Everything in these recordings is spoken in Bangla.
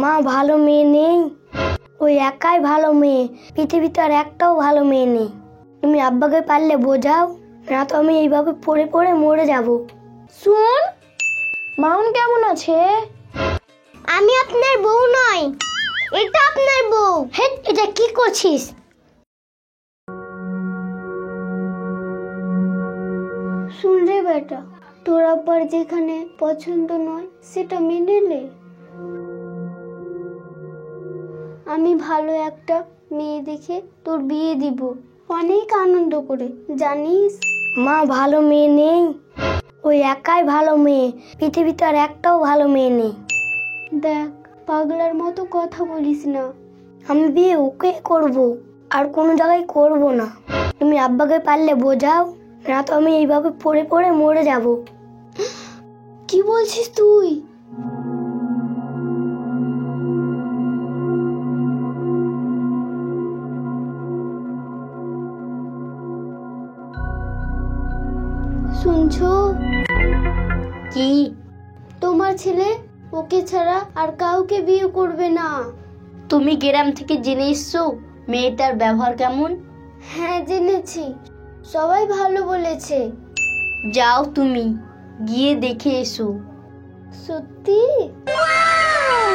মা ভালো মেয়ে নেই, ওই একাই ভালো মেয়ে, পৃথিবীতে আর একটাও ভালো মেয়ে নেই। তুমি আব্বাকে পারলে বোঝাও, না তো আমি এইভাবে পড়ে পড়ে মরে যাব। শুন, মাউন কেমন আছে? আমি আপনার বউ নই, এটা আপনার বউ। হেট, এটা কি করছিস? শুন রে বেটা, তোর আব্বার যেখানে পছন্দ নয় সেটা মেনে নে। আমি ভালো একটা মেয়ে দেখে তোর বিয়ে দিব, অনেক আনন্দ করে, জানিস? মা ভালো মেয়ে নেই, ওই একাই ভালো মেয়ে, পৃথিবীতে আর একটাও ভালো মেয়ে নেই। দেখ, পাগলার মতো কথা বলিস না। আমি বিয়ে ওকে করব, আর কোনো জায়গায় করব না। তুমি আব্বাকে পারলে বোঝাও, না তো আমি এইভাবে পড়ে পড়ে মরে যাব। কি বলছিস তুই? শুনছো? কি? তোমার ছেলে ওকে ছাড়া আর কাউকে বিয়ে করবে না। তুমি গ্রাম থেকে জেনে এসছো মেয়েটার ব্যবহার কেমন? হ্যাঁ, জেনেছি, সবাই ভালো বলেছে। যাও তুমি গিয়ে দেখে এসো। সত্যি?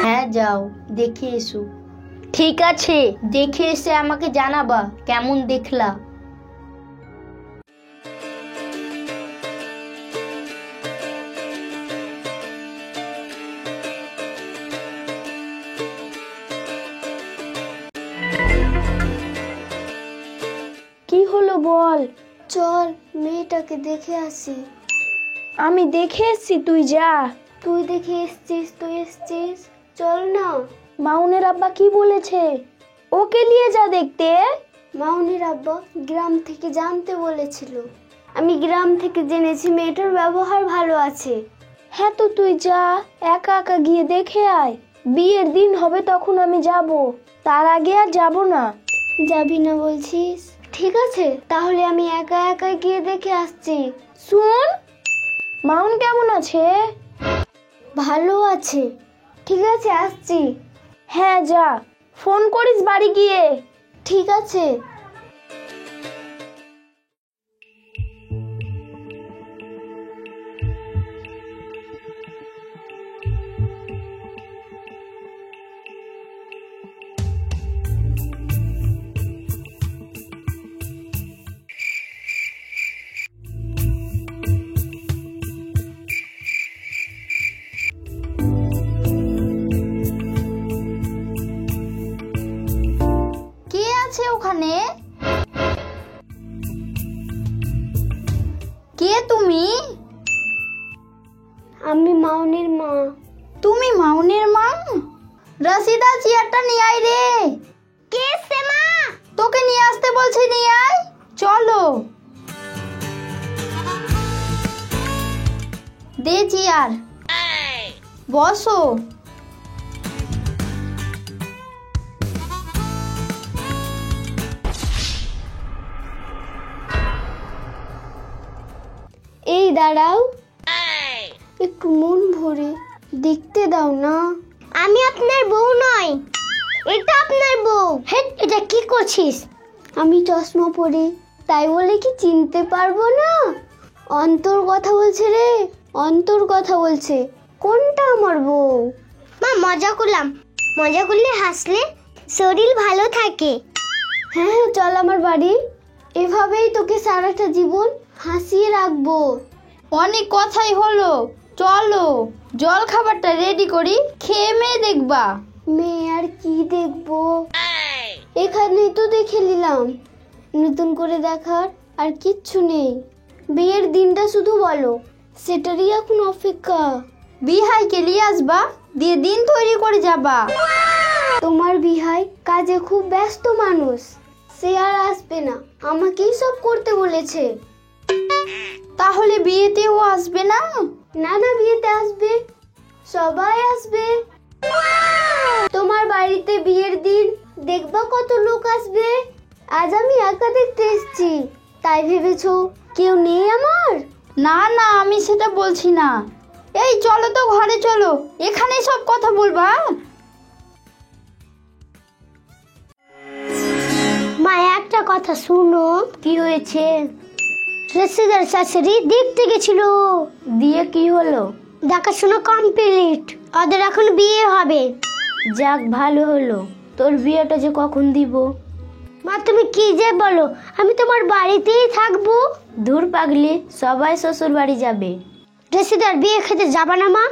হ্যাঁ যাও দেখে এসো। ঠিক আছে, দেখে এসে আমাকে জানাবা কেমন দেখলা। কি হলো বল? চল মেয়েটাকে দেখে আসি। আমি দেখে এসছি, তুই যা। তুই দেখে এসছিস তো এসছিস, চল না। মাউনের আব্বা কি বলেছে? ওকে নিয়ে যা দেখতে। মাউনের আব্বা গ্রাম থেকে জানতে বলেছিল। আমি গ্রাম থেকে জেনেছি মেয়েটার ব্যবহার ভালো আছে। হ্যাঁ, তো তুই যা, একা একা গিয়ে দেখে আয়। বিয়ের দিন হবে তখন আমি যাব, তার আগে আর যাব না। যাবি না বলছিস? ঠিক আছে, তাহলে আমি একা একা গিয়ে দেখে আসছি। শুন, মাউন কেমন আছে? ভালো আছে। ঠিক আছে, আসছি। হ্যাঁ যা, ফোন করিস বাড়ি গিয়ে। ঠিক আছে। কে আছে ওখানে? কে তুমি? আমি মাউনের মা। তুমি মাউনের মা? রাশিদা, চেয়ারটা নিয়ে আয় রে। কে সে মা? তোকে নিয়ে আসতে বলছি, নিয়ে আয়। চলো দে চেয়ার, বসো। এই দাঁড়াও, একটু মন ভরে দেখতে দাও না। আমি আপনার বউ নই, এটা আপনার বউ। হেট, এটা কি করছিস? আমি চশমা পরি, তাই বলে কি চিনতে পারবো না? অন্তর কথা বলছে রে, অন্তর কথা বলছে। কোনটা আমার বউ? মা মজা করলাম, মজা করলে হাসলে শরীর ভালো থাকে। হ্যাঁ হ্যাঁ, চল আমার বাড়ি, এভাবেই তোকে সারাটা জীবন হাসিয়ে রাখবো। অনেক কথাই হলো, চলো জল খাবারটা রেডি করি, খেয়ে মেয়ে দেখবা। মেয়ে আর কি দেখবো, এখানেই তো দেখে নিলাম, নতুন করে দেখার আর কিচ্ছু নেই। বিয়ের দিনটা শুধু বলো, সেটারই এখন অপেক্ষা। বিহাইকে নিয়ে আসবা, দিয়ে দিন তৈরি করে যাবা। তোমার বিহাই কাজে খুব ব্যস্ত মানুষ, সে আর আসবে না, আমাকেই সব করতে বলেছে। তাহলে বিয়েতেও আসবে না? না না, বিয়েতে আসবে, সবাই আসবে। তোমার বাড়িতে বিয়ের দিন দেখবা কত লোক আসবে। আজ আমি একা দেখতে এসেছি, তাই ভেবেছো কেউ নেই আমার? না না, আমি সেটা বলছি না। এই চলো তো ঘরে চলো, এখানেই সব কথা বলবা। কথা শুনো। কি হয়েছে? রশিদের শাশুড়ি দেখতে গেছিল, দিয়ে কি হলো? দেখাশোনা কমপ্লিট, ওদের এখন বিয়ে হবে। যাক ভালো হলো। তোর বিয়েটা যে কখন দিব? মা তুমি কি যে বলো, আমি তোমার বাড়িতেই থাকবো। ধুর পাগলি, সবাই শ্বশুর বাড়ি যাবে। রশিদার বিয়ে খেতে যাবা না মা?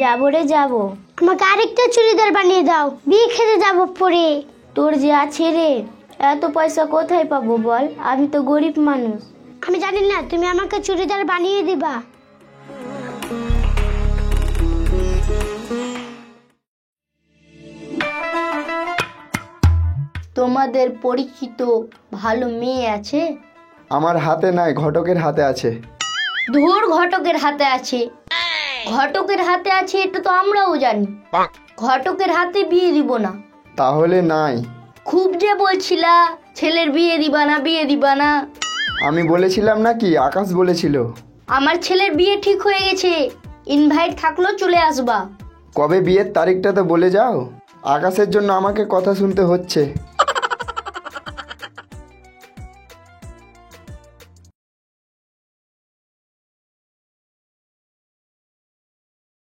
যাবো রে যাবো। আমাকে আরেকটা চুড়িদার বানিয়ে দাও, বিয়ে খেতে যাবো পরে। তোর যে আছে রে, এত পয়সা কোথায় পাবো বল? আমি তো গরিব মানুষ। আমি জানি না, তুমি আমাকে চুড়িদার বানিয়ে দিবা। তোমাদের পরিচিত ভালো মেয়ে আছে? আমার হাতে নাই, ঘটকের হাতে আছে। ধুর, ঘটকের হাতে আছে। ঘটকের হাতে আছে এটা তো আমরাও জানি। ঘটকের হাতে বিয়ে দিব না। তাহলে নাই। খুব যে বলছিলা ছেলের বিয়ে দিবা না, বিয়ে দিবা না। আমি বলেছিলাম নাকি? আকাশ বলেছিল। আমার ছেলের বিয়ে ঠিক হয়ে গেছে, ইনভাইট থাকলো, চলে আসবা। কবে বিয়ের তারিখটা তো বলে যাও। আকাশের জন্য আমাকে কথা শুনতে হচ্ছে।